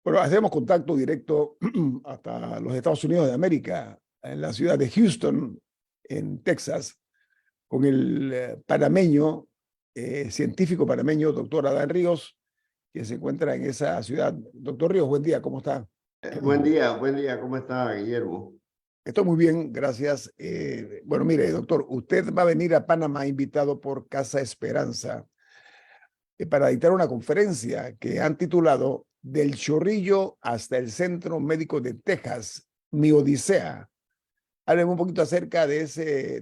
Bueno, hacemos contacto directo hasta los Estados Unidos de América, en la ciudad de Houston, en Texas, con el panameño, científico panameño, doctor Adán Ríos, que se encuentra en esa ciudad. Doctor Ríos, buen día, ¿cómo está? Buen día, ¿cómo está, Guillermo? Estoy muy bien, gracias. Bueno, mire, doctor, usted va a venir a Panamá invitado por Casa Esperanza para dictar una conferencia que han titulado Del Chorrillo hasta el Centro Médico de Texas, mi Odisea. Hábleme un poquito acerca de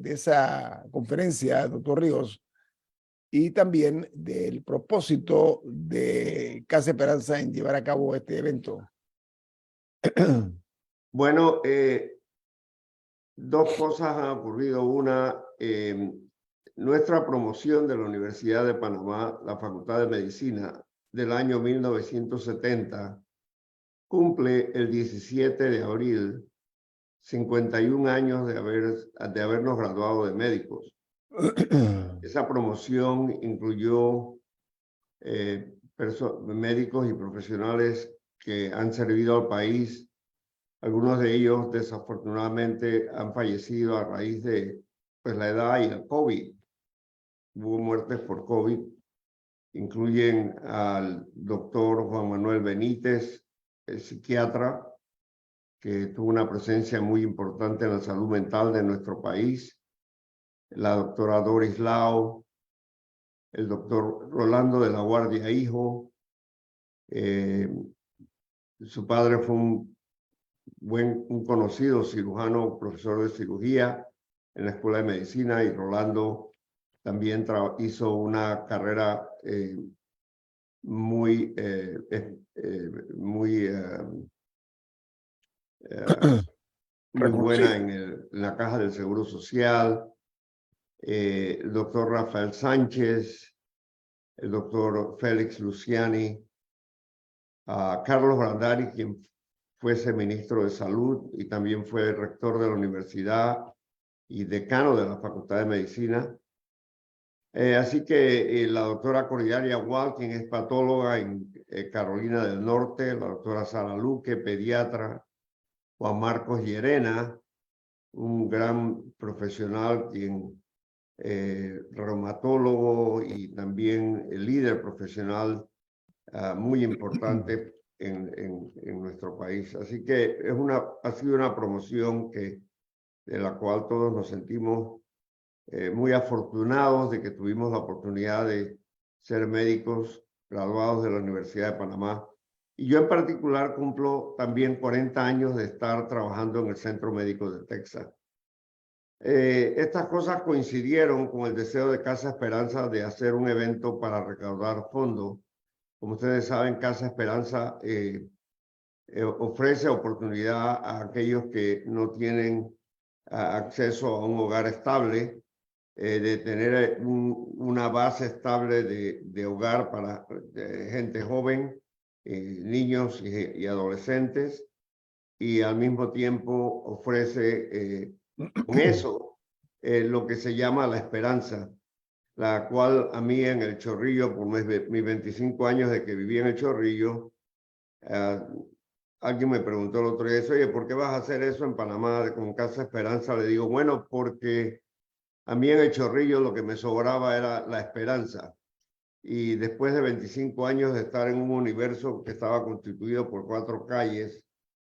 esa conferencia, doctor Ríos, y también del propósito de Casa Esperanza en llevar a cabo este evento. Bueno, dos cosas han ocurrido. Una, nuestra promoción de la Universidad de Panamá, la Facultad de Medicina, del año 1970, cumple el 17 de abril 51 años de habernos graduado de médicos. Esa promoción incluyó médicos y profesionales que han servido al país. Algunos de ellos, desafortunadamente, han fallecido a raíz de la edad y el COVID. Hubo muertes por COVID. Incluyen al doctor Juan Manuel Benítez, el psiquiatra, que tuvo una presencia muy importante en la salud mental de nuestro país. La doctora Doris Lao, el doctor Rolando de la Guardia Hijo. Su padre fue un conocido cirujano, profesor de cirugía en la Escuela de Medicina, y Rolando también hizo una carrera muy buena en la Caja del Seguro Social. El doctor Rafael Sánchez, el doctor Félix Luciani, Carlos Brandari, quien fuese ministro de Salud y también fue rector de la universidad y decano de la Facultad de Medicina. Así que la doctora Coriaria Wall, quien es patóloga en Carolina del Norte, la doctora Sara Luque, pediatra, Juan Marcos Llerena, un gran profesional, reumatólogo y también el líder profesional muy importante en nuestro país. Así que ha sido una promoción de la cual todos nos sentimos muy afortunados de que tuvimos la oportunidad de ser médicos graduados de la Universidad de Panamá. Y yo en particular cumplo también 40 años de estar trabajando en el Centro Médico de Texas. Estas cosas coincidieron con el deseo de Casa Esperanza de hacer un evento para recaudar fondos. Como ustedes saben, Casa Esperanza ofrece oportunidad a aquellos que no tienen acceso a un hogar estable, de tener una base estable de hogar para gente joven, niños y adolescentes, y al mismo tiempo ofrece con eso lo que se llama la esperanza, la cual a mí en el Chorrillo, por mis 25 años de que viví en el Chorrillo, alguien me preguntó el otro día, oye, ¿por qué vas a hacer eso en Panamá con Casa Esperanza? Le digo, bueno, porque a mí en el Chorrillo lo que me sobraba era la esperanza. Y después de 25 años de estar en un universo que estaba constituido por 4 calles,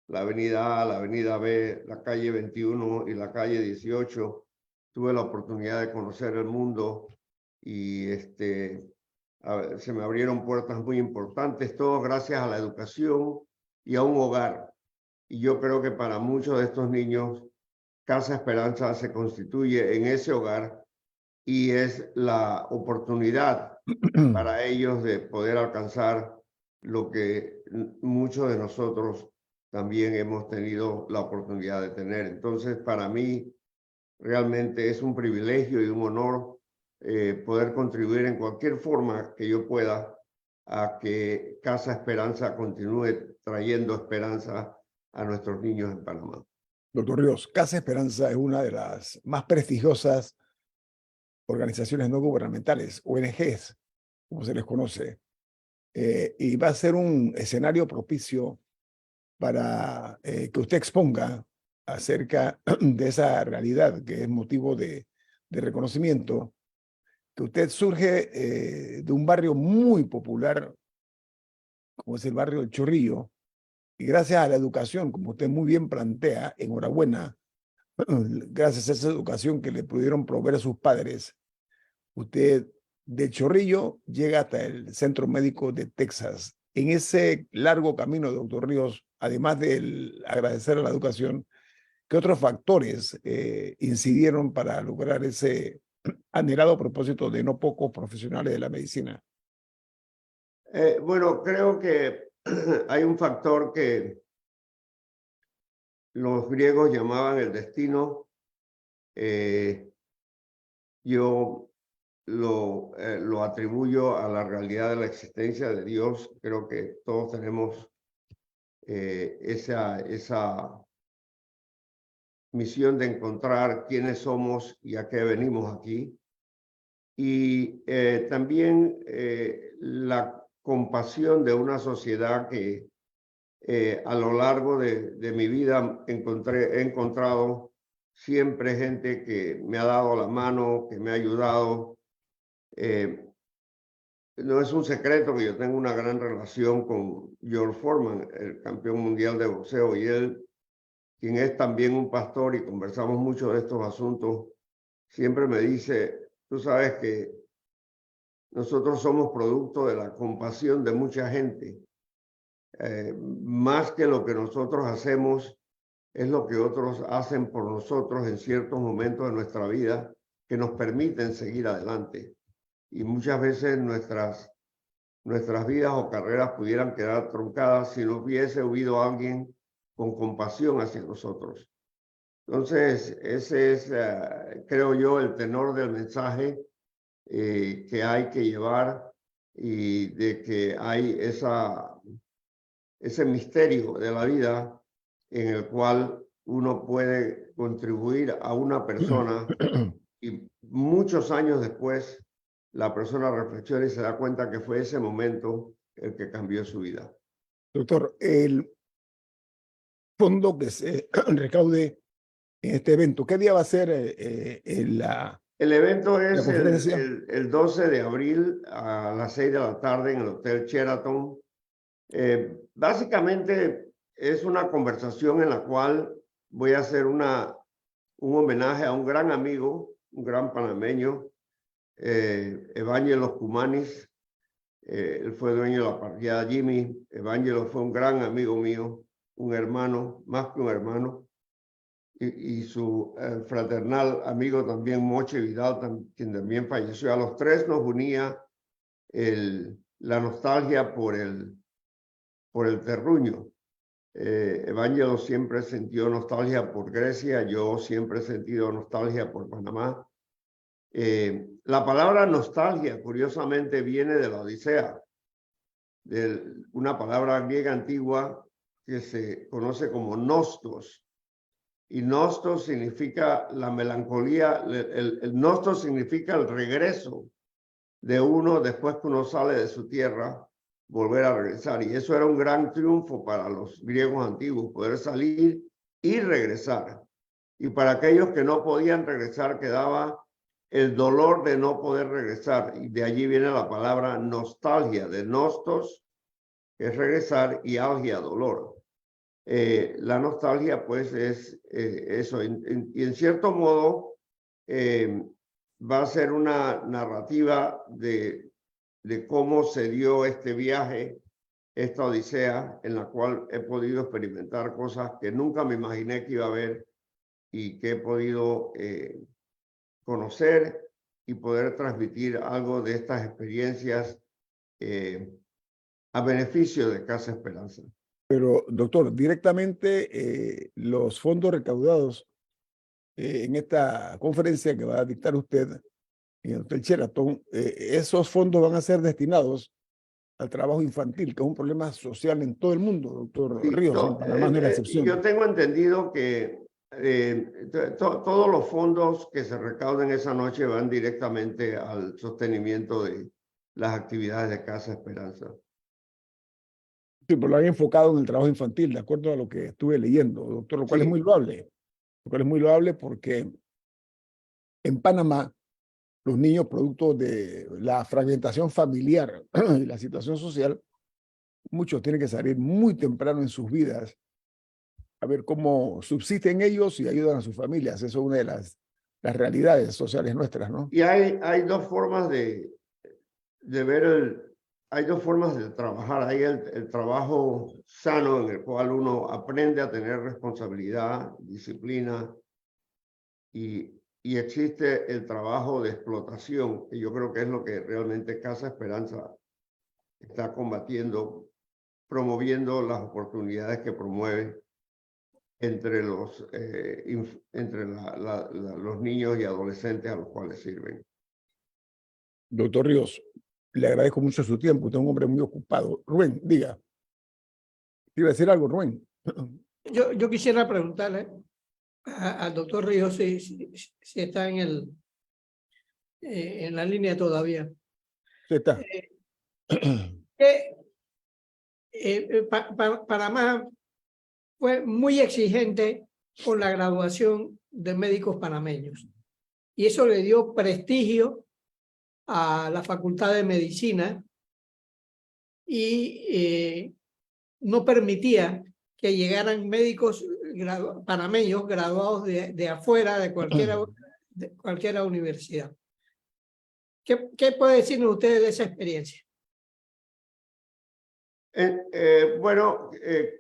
la avenida A, la avenida B, la calle 21 y la calle 18, tuve la oportunidad de conocer el mundo y se me abrieron puertas muy importantes, todo gracias a la educación y a un hogar. Y yo creo que para muchos de estos niños, Casa Esperanza se constituye en ese hogar y es la oportunidad para ellos de poder alcanzar lo que muchos de nosotros también hemos tenido la oportunidad de tener. Entonces, para mí, realmente es un privilegio y un honor poder contribuir en cualquier forma que yo pueda a que Casa Esperanza continúe trayendo esperanza a nuestros niños en Panamá. Doctor Ríos, Casa Esperanza es una de las más prestigiosas organizaciones no gubernamentales, ONGs, como se les conoce. y va a ser un escenario propicio para que usted exponga acerca de esa realidad que es motivo de reconocimiento, que usted surge de un barrio muy popular, como es el barrio del Chorrillo, y gracias a la educación, como usted muy bien plantea, enhorabuena, gracias a esa educación que le pudieron proveer a sus padres, usted de Chorrillo llega hasta el Centro Médico de Texas. En ese largo camino, doctor Ríos, además de agradecer a la educación, ¿qué otros factores incidieron para lograr ese anhelado propósito de no pocos profesionales de la medicina? Bueno, creo que hay un factor que los griegos llamaban el destino. Yo lo atribuyo a la realidad de la existencia de Dios. Creo que todos tenemos esa misión de encontrar quiénes somos y a qué venimos aquí. Y también la compasión de una sociedad que a lo largo de mi vida he encontrado siempre gente que me ha dado la mano, que me ha ayudado. No es un secreto que yo tengo una gran relación con George Foreman, el campeón mundial de boxeo, y él, quien es también un pastor y conversamos mucho de estos asuntos, siempre me dice, tú sabes que nosotros somos producto de la compasión de mucha gente. Más que lo que nosotros hacemos, es lo que otros hacen por nosotros en ciertos momentos de nuestra vida que nos permiten seguir adelante. Y muchas veces nuestras vidas o carreras pudieran quedar truncadas si no hubiese habido alguien con compasión hacia nosotros. Entonces, ese es, creo yo, el tenor del mensaje que hay que llevar, y de que hay ese misterio de la vida en el cual uno puede contribuir a una persona y muchos años después la persona reflexiona y se da cuenta que fue ese momento el que cambió su vida. Doctor, el fondo que se recaude en este evento, ¿qué día va a ser El evento la es conferencia? el 12 de abril a las 6 de la tarde en el Hotel Sheraton. Básicamente es una conversación en la cual voy a hacer un homenaje a un gran amigo, un gran panameño, Evangelos Cumanis. Él fue dueño de la parrillada Jimmy. Evangelos fue un gran amigo mío, un hermano, más que un hermano. Y su fraternal amigo también, Moche Vidal, quien también falleció. A los tres nos unía la nostalgia por el terruño. Evangelo siempre sintió nostalgia por Grecia, yo siempre he sentido nostalgia por Panamá. La palabra nostalgia, curiosamente, viene de la Odisea, de una palabra griega antigua que se conoce como nostos. Y nostos significa la melancolía, el nostos significa el regreso de uno después que uno sale de su tierra, volver a regresar. Y eso era un gran triunfo para los griegos antiguos, poder salir y regresar. Y para aquellos que no podían regresar, quedaba el dolor de no poder regresar. Y de allí viene la palabra nostalgia, de nostos, que es regresar, y algia, dolor. La nostalgia, pues, es eso. Y en cierto modo, va a ser una narrativa de cómo se dio este viaje, esta odisea, en la cual he podido experimentar cosas que nunca me imaginé que iba a ver y que he podido conocer y poder transmitir algo de estas experiencias a beneficio de Casa Esperanza. Pero, doctor, directamente los fondos recaudados en esta conferencia que va a dictar usted en el Hotel Sheraton, esos fondos van a ser destinados al trabajo infantil, que es un problema social en todo el mundo, doctor Sí, Ríos, en Panamá no es la yo excepción. tengo entendido que todos los fondos que se recauden esa noche van directamente al sostenimiento de las actividades de Casa Esperanza. Sí, pero lo han enfocado en el trabajo infantil, de acuerdo a lo que estuve leyendo, doctor, lo cual es Sí, muy loable. Lo cual es muy loable porque en Panamá los niños, producto de la fragmentación familiar y la situación social, muchos tienen que salir muy temprano en sus vidas a ver cómo subsisten ellos y ayudan a sus familias. Eso es una de las realidades sociales nuestras, ¿no? y hay dos formas de ver hay dos formas de trabajar. Hay el trabajo sano en el cual uno aprende a tener responsabilidad, disciplina, y existe el trabajo de explotación, que yo creo que es lo que realmente Casa Esperanza está combatiendo, promoviendo las oportunidades que promueve entre los niños y adolescentes a los cuales sirven. Doctor Ríos, le agradezco mucho su tiempo. Usted es un hombre muy ocupado. Rubén, diga. ¿Te iba a decir algo, Rubén? Yo quisiera preguntarle al doctor Ríos si está en la línea todavía. Sí está. Que, Panamá fue muy exigente con la graduación de médicos panameños y eso le dio prestigio a la Facultad de Medicina y no permitía que llegaran médicos panameños graduados de afuera de cualquier universidad. ¿Qué puede decirnos ustedes de esa experiencia? Bueno,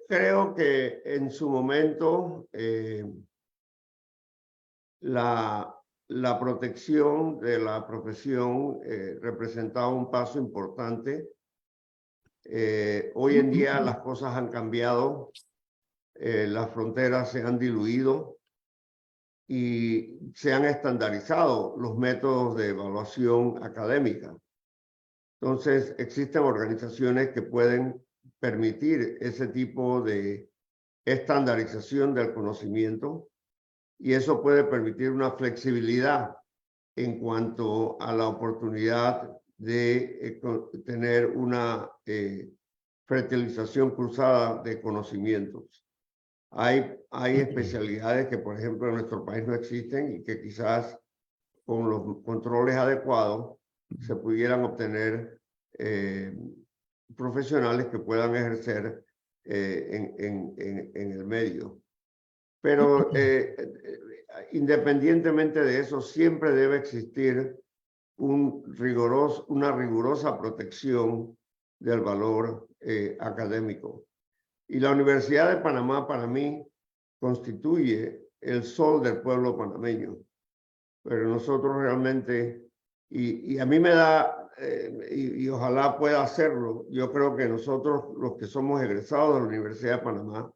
creo que en su momento la protección de la profesión representaba un paso importante. Hoy en día las cosas han cambiado, las fronteras se han diluido y se han estandarizado los métodos de evaluación académica. Entonces, existen organizaciones que pueden permitir ese tipo de estandarización del conocimiento y eso puede permitir una flexibilidad en cuanto a la oportunidad de tener una fertilización cruzada de conocimientos. Hay especialidades que, por ejemplo, en nuestro país no existen y que quizás con los controles adecuados se pudieran obtener profesionales que puedan ejercer en el medio. Pero independientemente de eso, siempre debe existir una rigurosa protección del valor académico. Y la Universidad de Panamá, para mí, constituye el sol del pueblo panameño. Pero nosotros realmente, y a mí me da, y ojalá pueda hacerlo, yo creo que nosotros, los que somos egresados de la Universidad de Panamá,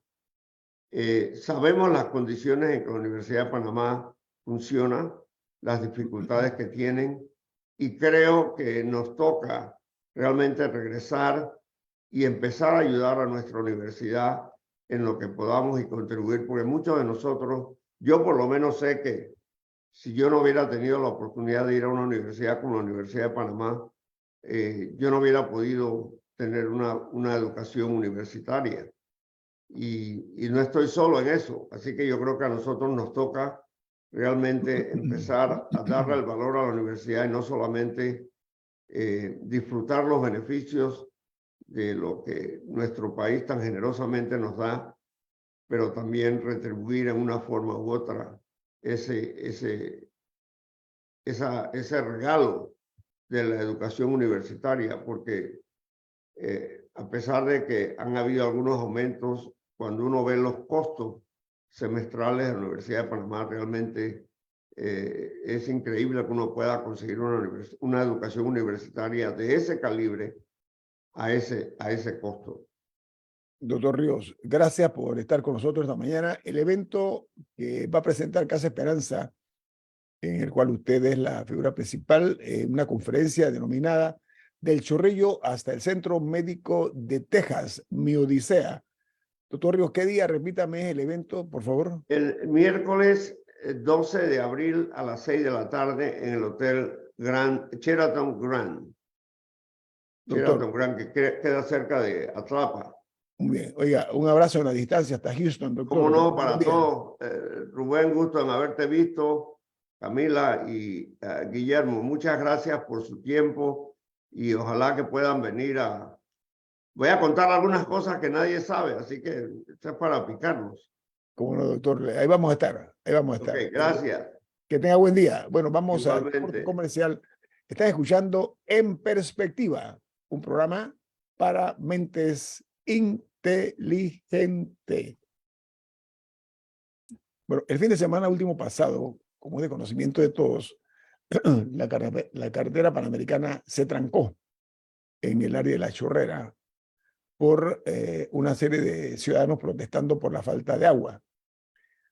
sabemos las condiciones en que la Universidad de Panamá funciona, las dificultades que tienen, y creo que nos toca realmente regresar y empezar a ayudar a nuestra universidad en lo que podamos y contribuir, porque muchos de nosotros, yo por lo menos sé que si yo no hubiera tenido la oportunidad de ir a una universidad como la Universidad de Panamá, yo no hubiera podido tener una educación universitaria. Y no estoy solo en eso, así que yo creo que a nosotros nos toca realmente empezar a darle el valor a la universidad y no solamente disfrutar los beneficios de lo que nuestro país tan generosamente nos da, pero también retribuir en una forma u otra ese regalo de la educación universitaria, porque a pesar de que han habido algunos aumentos, cuando uno ve los costos semestrales de la Universidad de Panamá, realmente es increíble que uno pueda conseguir una educación universitaria de ese calibre a ese costo. Doctor Ríos, gracias por estar con nosotros esta mañana. El evento que va a presentar Casa Esperanza, en el cual usted es la figura principal, una conferencia denominada Del Chorrillo hasta el Centro Médico de Texas, Mi Odisea. Doctor Ríos, ¿qué día? Repítame el evento, por favor. El miércoles 12 de abril a las 6 de la tarde en el Hotel Sheraton Grand. Doctor, Sheraton Grand, que queda cerca de Atlapa. Muy bien. Oiga, un abrazo a la distancia hasta Houston, doctor. Cómo no, para todos. Rubén, gusto en haberte visto. Camila y Guillermo, muchas gracias por su tiempo y ojalá que puedan venir a... Voy a contar algunas cosas que nadie sabe, así que esto es para picarnos. Cómo no, doctor. Ahí vamos a estar. Ahí vamos a estar. Ok, gracias. Que tenga buen día. Bueno, vamos al Igualmente. corte comercial. Están escuchando En Perspectiva, un programa para mentes inteligentes. Bueno, el fin de semana último pasado, como es de conocimiento de todos, la carretera panamericana se trancó en el área de La Chorrera por una serie de ciudadanos protestando por la falta de agua.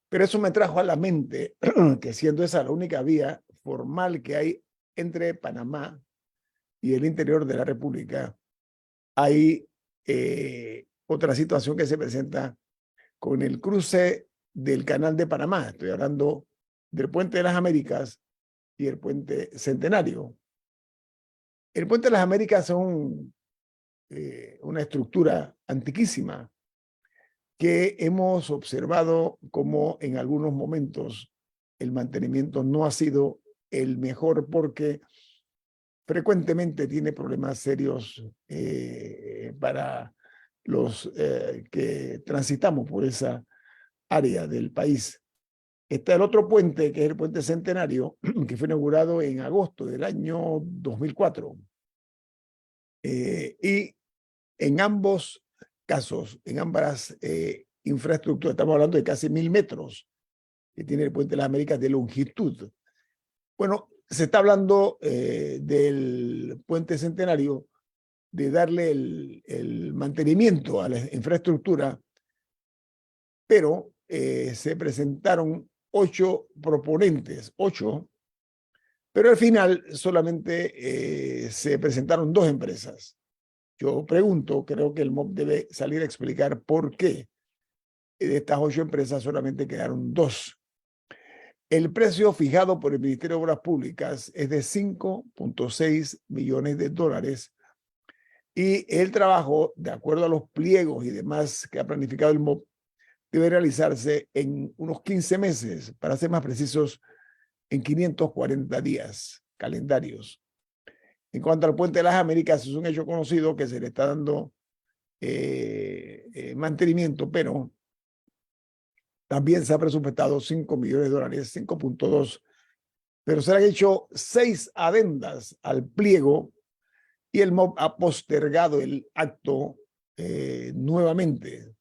Pero eso me trajo a la mente que siendo esa la única vía formal que hay entre Panamá y el interior de la República, hay otra situación que se presenta con el cruce del Canal de Panamá. Estoy hablando del Puente de las Américas y el Puente Centenario. El Puente de las Américas es una estructura antiquísima que hemos observado como en algunos momentos el mantenimiento no ha sido el mejor porque frecuentemente tiene problemas serios para los que transitamos por esa área del país. Está el otro puente, que es el Puente Centenario, que fue inaugurado en agosto del año 2004. Y en ambos casos, en ambas infraestructuras, estamos hablando de casi 1000 metros que tiene el Puente de las Américas de longitud. Bueno, se está hablando del Puente Centenario, de darle el mantenimiento a la infraestructura, pero se presentaron 8 proponentes, 8, pero al final solamente se presentaron 2 empresas. Yo pregunto, creo que el MOB debe salir a explicar por qué de estas 8 empresas solamente quedaron 2. El precio fijado por el Ministerio de Obras Públicas es de $5.6 millones y el trabajo, de acuerdo a los pliegos y demás que ha planificado el MOB, debe realizarse en unos 15 meses, para ser más precisos, en 540 días calendarios. En cuanto al Puente de las Américas, es un hecho conocido que se le está dando mantenimiento, pero también se ha presupuestado $5 millones, 5.2, pero se han hecho 6 adendas al pliego y el MOB ha postergado el acto nuevamente.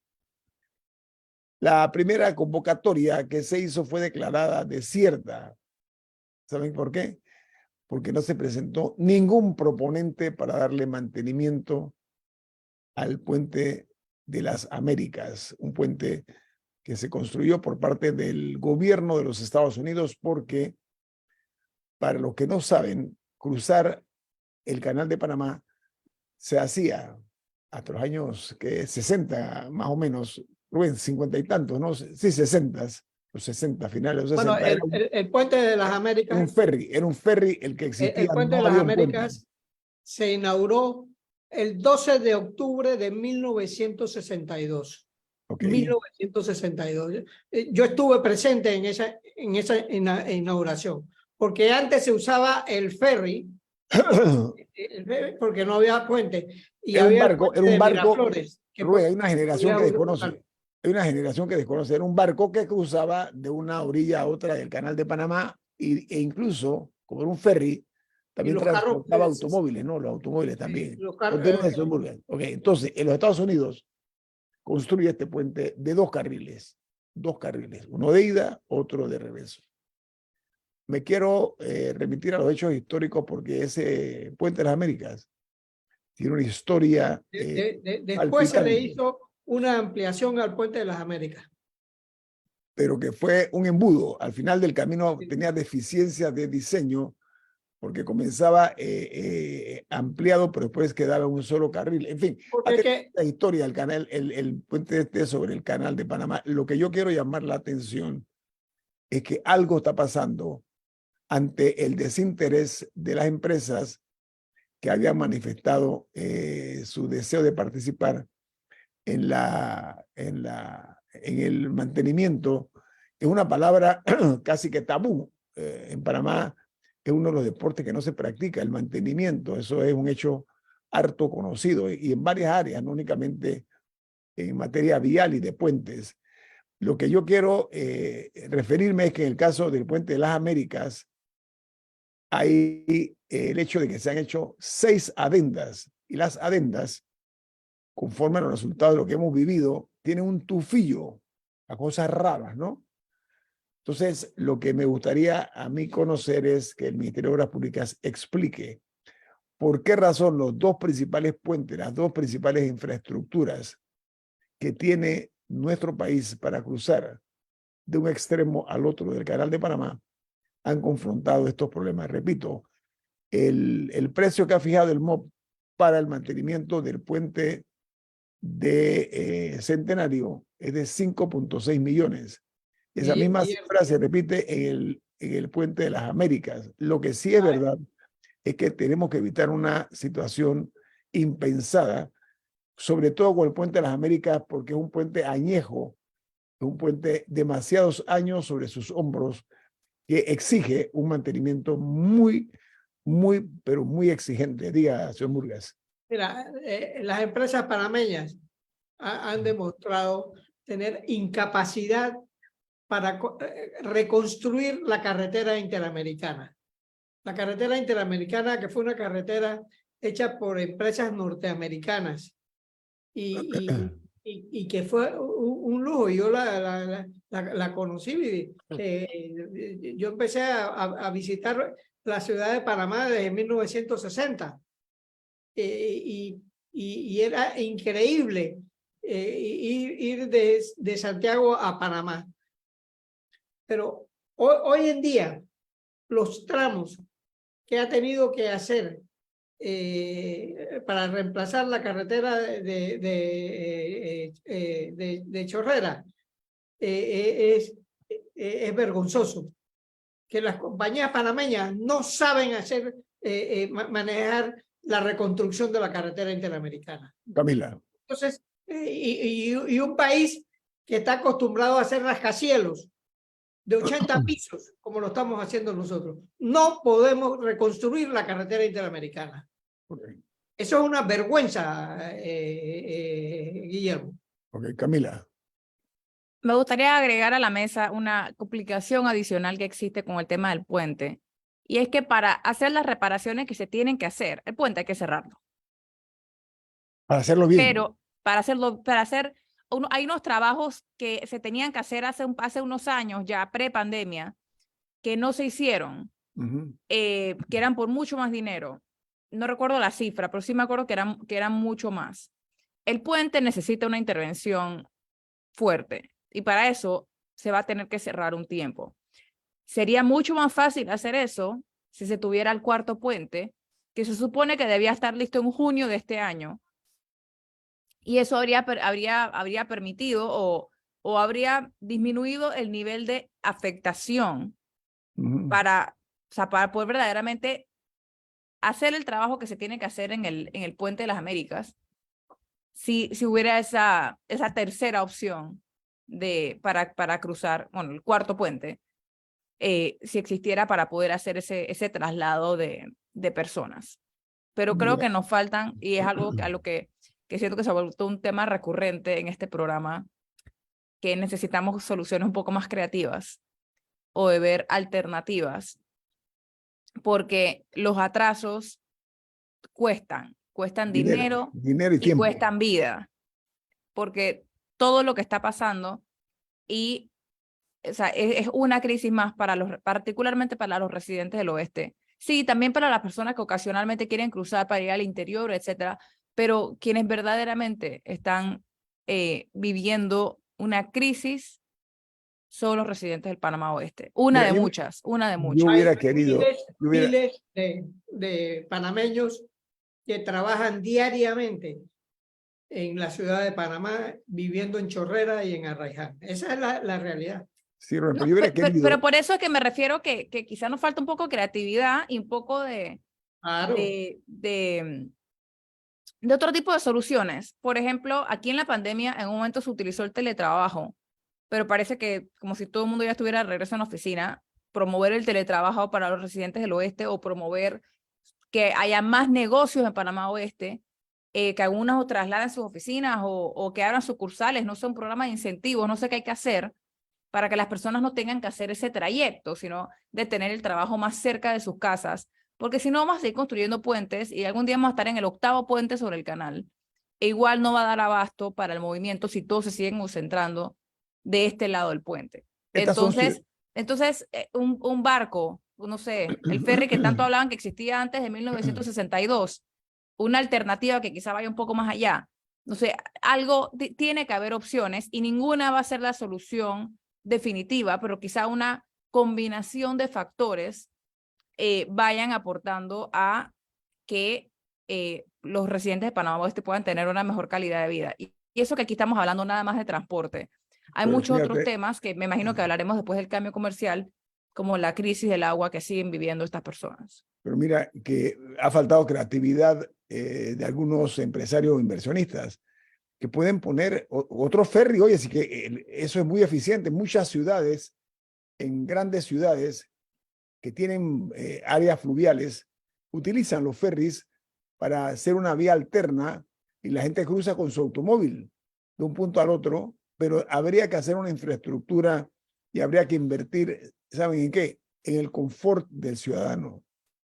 La primera convocatoria que se hizo fue declarada desierta. ¿Saben por qué? Porque no se presentó ningún proponente para darle mantenimiento al Puente de las Américas, un puente que se construyó por parte del gobierno de los Estados Unidos porque, para los que no saben, cruzar el Canal de Panamá se hacía hasta los años 60, más o menos, Rubén, 50 y tantos, ¿no? Sí, 60, los 60, finales de los 60. Bueno, el Puente de las Américas. Era un ferry el que existía. El Puente de las Américas se inauguró el 12 de octubre de 1962. Okay. 1962. Yo estuve presente en esa inauguración, porque antes se usaba el ferry, porque no había puente. Y era había un barco, Rubén, hay una generación que desconoce. Hay una generación que desconoce. Era un barco que cruzaba de una orilla a otra del Canal de Panamá e incluso, como era un ferry, también transportaba automóviles, ¿no? Los automóviles también. Los carros. Okay. Entonces, en los Estados Unidos construye este puente de 2 carriles. 2 carriles. Uno de ida, otro de regreso. Me quiero remitir a los hechos históricos porque ese Puente de las Américas tiene una historia. Después se le hizo una ampliación al Puente de las Américas. Pero que fue un embudo. Al final del camino tenía deficiencias de diseño porque comenzaba ampliado, pero después quedaba un solo carril. En fin, la historia del canal, el puente sobre el Canal de Panamá. Lo que yo quiero llamar la atención es que algo está pasando ante el desinterés de las empresas que habían manifestado su deseo de participar en el mantenimiento es una palabra casi que tabú. En Panamá es uno de los deportes que no se practica, el mantenimiento. Eso es un hecho harto conocido y en varias áreas, no únicamente en materia vial y de puentes. Lo que yo quiero referirme es que en el caso del Puente de las Américas hay el hecho de que se han hecho 6 adendas y las adendas, conforme a los resultados de lo que hemos vivido, tienen un tufillo a cosas raras, ¿no? Entonces, lo que me gustaría a mí conocer es que el Ministerio de Obras Públicas explique por qué razón los 2 principales puentes, las 2 principales infraestructuras que tiene nuestro país para cruzar de un extremo al otro del Canal de Panamá han confrontado estos problemas. Repito, el precio que ha fijado el MOP para el mantenimiento del puente de Centenario es de 5.6 millones. Esa misma cifra se repite en el puente de las Américas. Lo que sí es verdad es que tenemos que evitar una situación impensada, sobre todo con el puente de las Américas, porque es un puente añejo, es un puente demasiados años sobre sus hombros que exige un mantenimiento muy, pero muy exigente. Diga, señor Murgas. Mira, las empresas panameñas han demostrado tener incapacidad para reconstruir la carretera interamericana. La carretera interamericana, que fue una carretera hecha por empresas norteamericanas y que fue un lujo. Yo la conocí. Yo empecé a visitar la ciudad de Panamá desde 1960 y era increíble ir de Santiago a Panamá. Pero hoy en día, los tramos que ha tenido que hacer para reemplazar la carretera de Chorrera es vergonzoso. Que las compañías panameñas no saben manejar la reconstrucción de la carretera interamericana. Camila. Entonces, y un país que está acostumbrado a hacer rascacielos de 80 pisos, como lo estamos haciendo nosotros, no podemos reconstruir la carretera interamericana. Okay. Eso es una vergüenza, Guillermo. Ok, Camila. Me gustaría agregar a la mesa una complicación adicional que existe con el tema del puente, y es que para hacer las reparaciones que se tienen que hacer, el puente hay que cerrarlo. Para hacerlo bien. Pero hay unos trabajos que se tenían que hacer hace unos años, ya pre-pandemia, que no se hicieron, que eran por mucho más dinero. No recuerdo la cifra, pero sí me acuerdo que eran mucho más. El puente necesita una intervención fuerte y para eso se va a tener que cerrar un tiempo. Sería mucho más fácil hacer eso si se tuviera el 4º puente, que se supone que debía estar listo en junio de este año. Y eso habría permitido o habría disminuido el nivel de afectación para poder verdaderamente hacer el trabajo que se tiene que hacer en el Puente de las Américas, si hubiera esa tercera opción para cruzar, bueno, el 4º puente, si existiera para poder hacer ese traslado de personas. Pero creo que nos faltan, y es algo a lo que siento que se ha vuelto un tema recurrente en este programa, que necesitamos soluciones un poco más creativas o de ver alternativas, porque los atrasos cuestan dinero y tiempo. Cuestan vida, porque todo lo que está pasando y o sea, es una crisis más particularmente para los residentes del oeste. Sí, también para las personas que ocasionalmente quieren cruzar para ir al interior, etcétera, pero quienes verdaderamente están viviendo una crisis son los residentes del Panamá Oeste. Una de muchas. Yo hubiera querido... Miles de panameños que trabajan diariamente en la ciudad de Panamá, viviendo en Chorrera y en Arraiján. Esa es la realidad. Sí, pero yo hubiera querido... pero por eso es que me refiero que quizás nos falta un poco de creatividad y un poco de de otro tipo de soluciones. Por ejemplo, aquí en la pandemia en un momento se utilizó el teletrabajo, pero parece que como si todo el mundo ya estuviera de regreso en la oficina, promover el teletrabajo para los residentes del oeste o promover que haya más negocios en Panamá Oeste, que algunos o trasladen sus oficinas o que abran sucursales, no sé, un programa de incentivos, no sé qué hay que hacer para que las personas no tengan que hacer ese trayecto, sino de tener el trabajo más cerca de sus casas, porque si no vamos a seguir construyendo puentes y algún día vamos a estar en el 8º puente sobre el canal. E igual no va a dar abasto para el movimiento si todos se siguen concentrando de este lado del puente. Estas son Entonces un barco, no sé, el ferry que tanto hablaban que existía antes de 1962, una alternativa que quizá vaya un poco más allá. No sé, algo, tiene que haber opciones y ninguna va a ser la solución definitiva, pero quizá una combinación de factores vayan aportando a que los residentes de Panamá Oeste puedan tener una mejor calidad de vida. Y eso que aquí estamos hablando nada más de transporte. Hay Pero muchos otros fíjate, temas que me imagino que hablaremos después del cambio comercial, como la crisis del agua que siguen viviendo estas personas. pero mira que ha faltado creatividad de algunos empresarios o inversionistas que pueden poner otro ferry. Oye, así que eso es muy eficiente. Muchas ciudades, en grandes ciudades que tienen áreas fluviales, utilizan los ferries para hacer una vía alterna y la gente cruza con su automóvil de un punto al otro, pero habría que hacer una infraestructura y habría que invertir, ¿saben en qué? En el confort del ciudadano,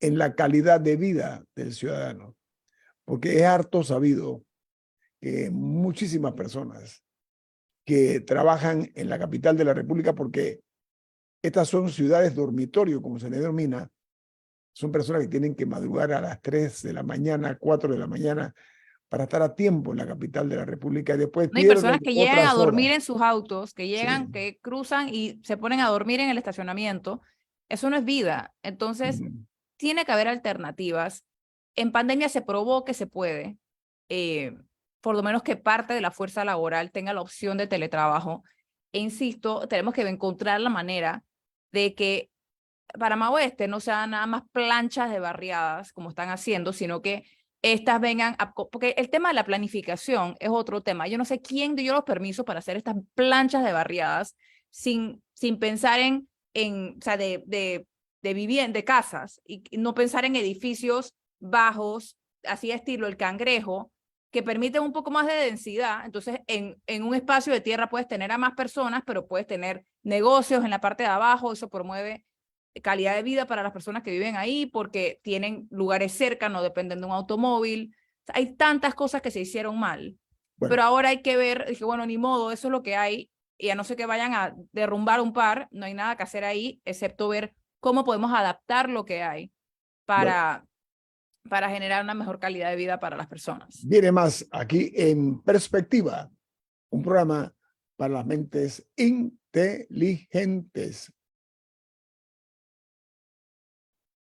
en la calidad de vida del ciudadano, porque es harto sabido que muchísimas personas que trabajan en la capital de la República, porque estas son ciudades dormitorio, como se le denomina, son personas que tienen que madrugar a las 3 de la mañana, 4 de la mañana, para estar a tiempo en la capital de la República y después No hay pierden personas que llegan a otras dormir horas. en sus autos, que llegan, Sí. que cruzan y se ponen a dormir en el estacionamiento. Eso no es vida. Entonces, tiene que haber alternativas. En pandemia se probó que se puede, por lo menos que parte de la fuerza laboral tenga la opción de teletrabajo. E insisto, tenemos que encontrar la manera de que Panamá Oeste no sean nada más planchas de barriadas como están haciendo, sino que estas vengan, porque el tema de la planificación es otro tema. Yo no sé quién dio los permisos para hacer estas planchas de barriadas sin pensar o sea, de vivienda, de casas, y no pensar en edificios bajos, así estilo el Cangrejo, que permiten un poco más de densidad. Entonces, en un espacio de tierra puedes tener a más personas, pero puedes tener negocios en la parte de abajo, eso promueve calidad de vida para las personas que viven ahí porque tienen lugares cerca, no dependen de un automóvil. O sea, hay tantas cosas que se hicieron mal, Bueno, pero ahora hay que ver, que bueno, ni modo, eso es lo que hay, y a no ser que vayan a derrumbar un par, no hay nada que hacer ahí, excepto ver cómo podemos adaptar lo que hay bueno, para generar una mejor calidad de vida para las personas. viene más aquí en Perspectiva, un programa para las mentes inteligentes.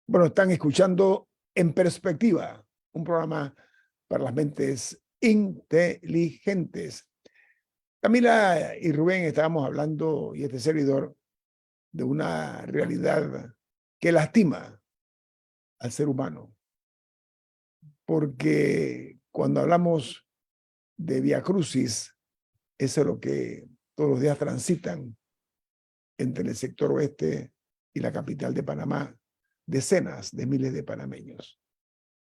Bueno, están escuchando En Perspectiva, un programa para las mentes inteligentes. Camila y Rubén estábamos hablando, y este servidor, de una realidad que lastima al ser humano. Porque cuando hablamos de viacrucis, eso es lo que todos los días transitan entre el sector oeste y la capital de Panamá, decenas de miles de panameños.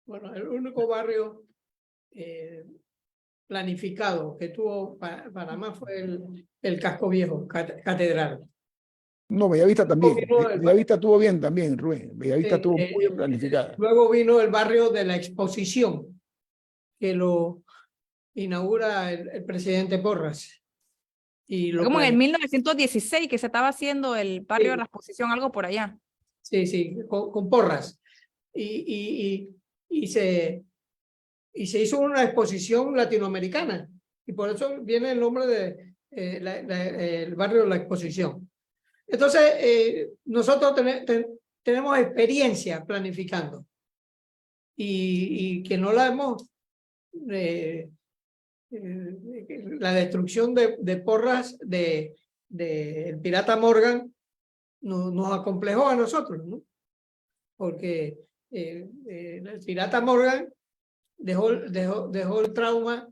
Bueno, el único barrio planificado que tuvo Panamá fue el Casco Viejo, Catedral. No, Bellavista también. Vino Bellavista estuvo bien también, Rubén. Bellavista estuvo muy bien eh, planificada. luego vino el barrio de la Exposición, que lo inaugura el presidente Porras. Y lo Como en el plane- 1916 que se estaba haciendo el barrio de la Exposición, algo por allá. Sí, con Porras. Y se hizo una exposición latinoamericana. Y por eso viene el nombre de el barrio de la Exposición. Entonces, nosotros tenemos experiencia planificando y que no la hemos, la destrucción de Porras de el pirata Morgan nos acomplejó a nosotros, ¿no? Porque el pirata Morgan dejó el trauma.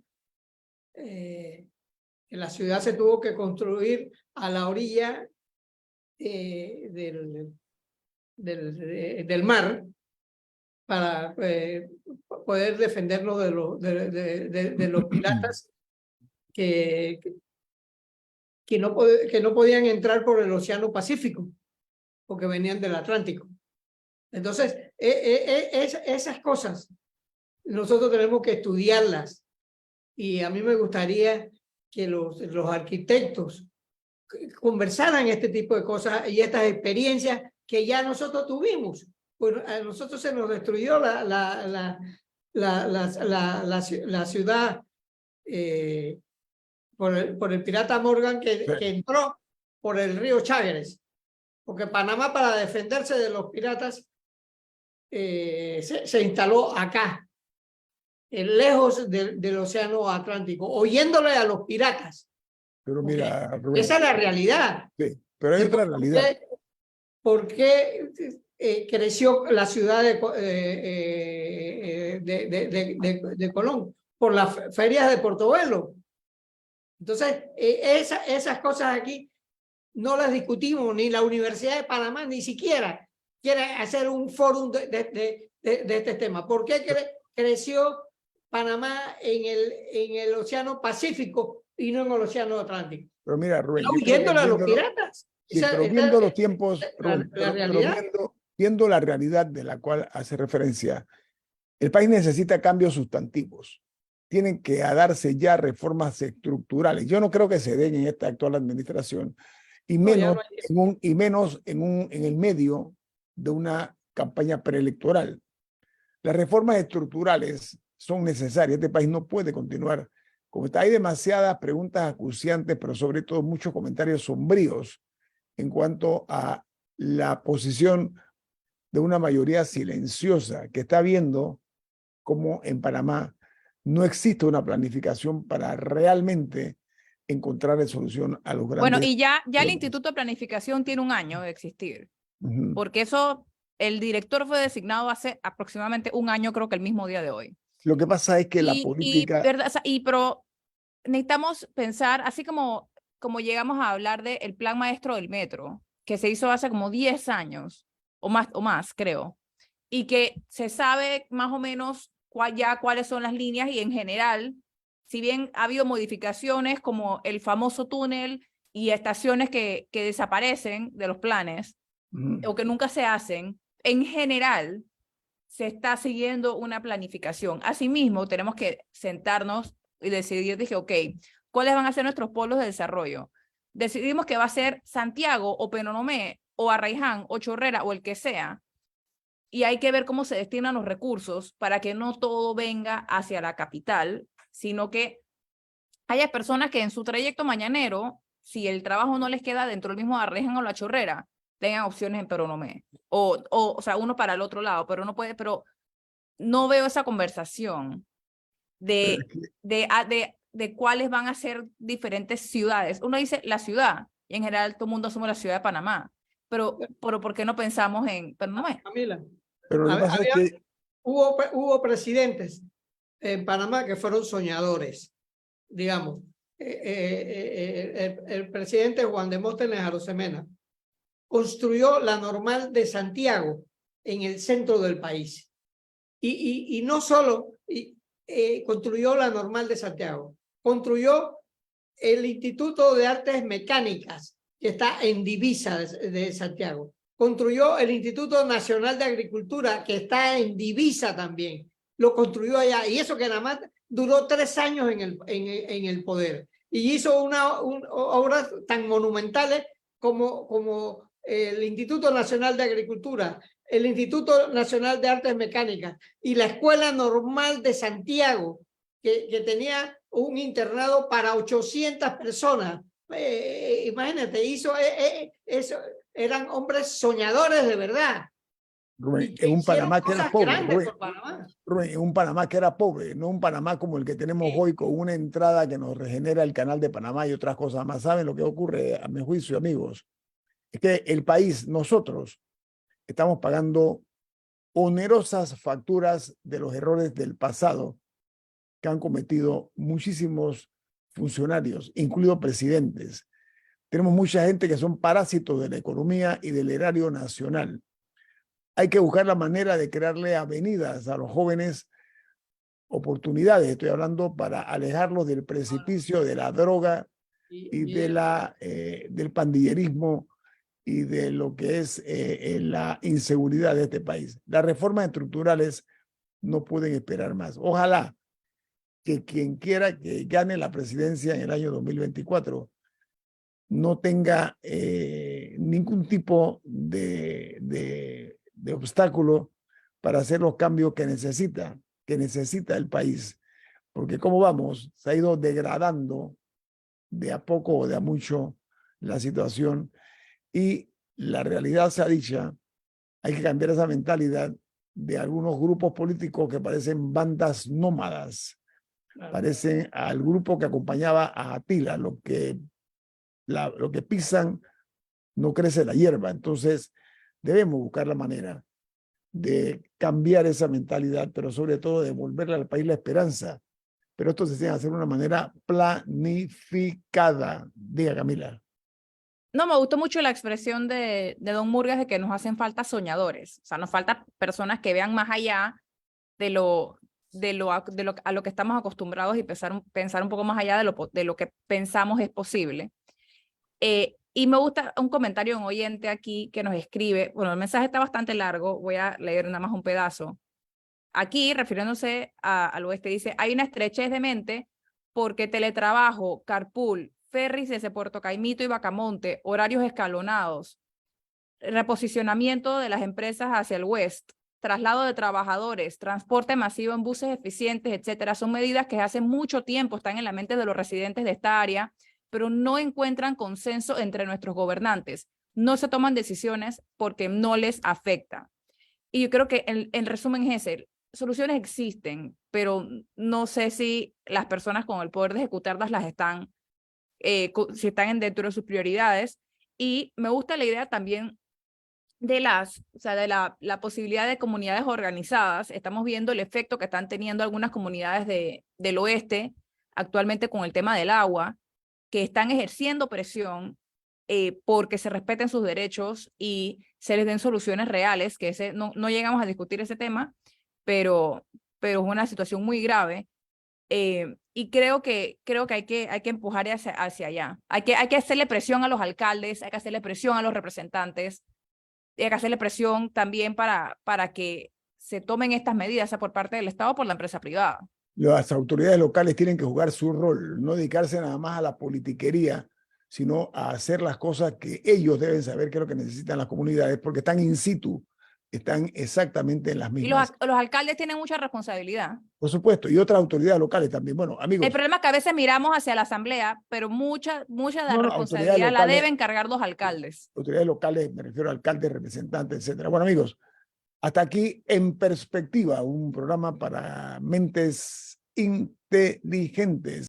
Que la ciudad se tuvo que construir a la orilla del mar para poder defendernos de los piratas que no podían entrar por el Océano Pacífico porque venían del Atlántico. Entonces, esas cosas nosotros tenemos que estudiarlas, y a mí me gustaría que los arquitectos conversaran este tipo de cosas y estas experiencias que ya nosotros tuvimos. Bueno, a nosotros se nos destruyó la ciudad por el pirata Morgan que entró por el río Chagres, porque Panamá, para defenderse de los piratas, se instaló acá, lejos del Océano Atlántico, oyéndole a los piratas. Pero mira, Rubén, esa es la realidad. Sí, pero hay otra realidad. ¿Por qué creció la ciudad de Colón? Por las ferias de Portobelo. Entonces, esas cosas aquí no las discutimos, ni la Universidad de Panamá ni siquiera quiere hacer un fórum de este tema. ¿Por qué creció Panamá en el Océano Pacífico y no en el Océano Atlántico? Pero mira, Rubén, huyéndole a los piratas. Sí, pero viendo los tiempos, Rubén, pero viendo la realidad de la cual hace referencia, el país necesita cambios sustantivos. Tienen que darse ya reformas estructurales. Yo no creo que se den en esta actual administración, y menos, en el medio de una campaña preelectoral. Las reformas estructurales son necesarias. Este país no puede continuar como está. Hay demasiadas preguntas acuciantes, pero sobre todo muchos comentarios sombríos en cuanto a la posición de una mayoría silenciosa que está viendo cómo en Panamá no existe una planificación para realmente encontrar solución a los grandes. Bueno, y ya el Instituto de Planificación tiene un año de existir, porque el director fue designado hace aproximadamente un año, creo que el mismo día de hoy. Lo que pasa es que la política... Pero necesitamos pensar, así como llegamos a hablar del plan maestro del metro, que se hizo hace como 10 años, o más, creo, y que se sabe más o menos cuáles son las líneas, y en general, si bien ha habido modificaciones como el famoso túnel y estaciones que desaparecen de los planes, o que nunca se hacen, en general se está siguiendo una planificación. Asimismo, tenemos que sentarnos y decidir, ok, ¿cuáles van a ser nuestros polos de desarrollo? Decidimos que va a ser Santiago o Penonomé o Arraiján o Chorrera o el que sea, y hay que ver cómo se destinan los recursos para que no todo venga hacia la capital, sino que haya personas que en su trayecto mañanero, si el trabajo no les queda dentro del mismo Arraiján o La Chorrera, tengan opciones en Penonomé, o sea, uno para el otro lado, pero no veo esa conversación de cuáles van a ser diferentes ciudades. Uno dice la ciudad, y en general todo el mundo asume la ciudad de Panamá, pero ¿por qué no pensamos en Penonomé? Camila, pero lo que pasa es que hubo presidentes en Panamá que fueron soñadores, digamos. El presidente Juan Demóstenes Arosemena construyó la Normal de Santiago en el centro del país. Y no solo construyó la Normal de Santiago, construyó el Instituto de Artes Mecánicas, que está en divisa de Santiago. Construyó el Instituto Nacional de Agricultura, que está en divisa también. Lo construyó allá. Y eso que nada más duró 3 años en el poder. Y hizo obras tan monumentales como el Instituto Nacional de Agricultura, el Instituto Nacional de Artes Mecánicas y la Escuela Normal de Santiago, que tenía un internado para 800 personas. Imagínate, hizo eso. Eran hombres soñadores de verdad. Rubén, en un Panamá que era pobre. Rubén, en un Panamá que era pobre, no un Panamá como el que tenemos hoy, con una entrada que nos regenera el canal de Panamá y otras cosas más. ¿Saben lo que ocurre, a mi juicio, amigos? Es que el país, nosotros, estamos pagando onerosas facturas de los errores del pasado que han cometido muchísimos funcionarios, incluidos presidentes. Tenemos mucha gente que son parásitos de la economía y del erario nacional. Hay que buscar la manera de crearle avenidas a los jóvenes, oportunidades, estoy hablando, para alejarlos del precipicio de la droga y de del pandillerismo y de lo que es la inseguridad de este país. Las reformas estructurales no pueden esperar más. Ojalá que quien quiera que gane la presidencia en el año 2024 no tenga ningún tipo de obstáculo para hacer los cambios que necesita el país. Porque como vamos, se ha ido degradando de a poco o de a mucho la situación, y la realidad sea dicha, hay que cambiar esa mentalidad de algunos grupos políticos que parecen bandas nómadas, parecen al grupo que acompañaba a Atila, lo que pisan no crece la hierba. Entonces debemos buscar la manera de cambiar esa mentalidad, pero sobre todo de devolverle al país la esperanza. Pero esto se tiene que hacer de una manera planificada. Diga, Camila. No, me gustó mucho la expresión de don Murgas de que nos hacen falta soñadores. O sea, nos falta personas que vean más allá a lo que estamos acostumbrados y pensar un poco más allá de lo que pensamos es posible. Y me gusta un comentario de un oyente aquí que nos escribe. Bueno, el mensaje está bastante largo, voy a leer nada más un pedazo. Aquí, refiriéndose al oeste, dice: hay una estrechez de mente porque teletrabajo, carpool, ferries desde Puerto Caimito y Bacamonte, horarios escalonados, reposicionamiento de las empresas hacia el west, traslado de trabajadores, transporte masivo en buses eficientes, etcétera, son medidas que hace mucho tiempo están en la mente de los residentes de esta área, pero no encuentran consenso entre nuestros gobernantes. No se toman decisiones porque no les afecta. Y yo creo que en resumen es ese: soluciones existen, pero no sé si las personas con el poder de ejecutarlas las están, si están dentro de sus prioridades. Y me gusta la idea también de la posibilidad de comunidades organizadas. Estamos viendo el efecto que están teniendo algunas comunidades del oeste actualmente con el tema del agua, que están ejerciendo presión porque se respeten sus derechos y se les den soluciones reales, que no llegamos a discutir ese tema, pero es una situación muy grave. Y creo que hay que empujar hacia allá. Hay que hacerle presión a los alcaldes, hay que hacerle presión a los representantes, y hay que hacerle presión también para que se tomen estas medidas, sea por parte del Estado o por la empresa privada. Las autoridades locales tienen que jugar su rol, no dedicarse nada más a la politiquería, sino a hacer las cosas que ellos deben saber que es lo que necesitan las comunidades, porque están in situ, están exactamente en las mismas. Y los alcaldes tienen mucha responsabilidad. Por supuesto, y otras autoridades locales también. Bueno, amigos. El problema es que a veces miramos hacia la asamblea, pero mucha de la responsabilidad la deben cargar los alcaldes. Autoridades locales, me refiero a alcaldes, representantes, etcétera. Bueno, amigos, hasta aquí En Perspectiva, un programa para mentes inteligentes.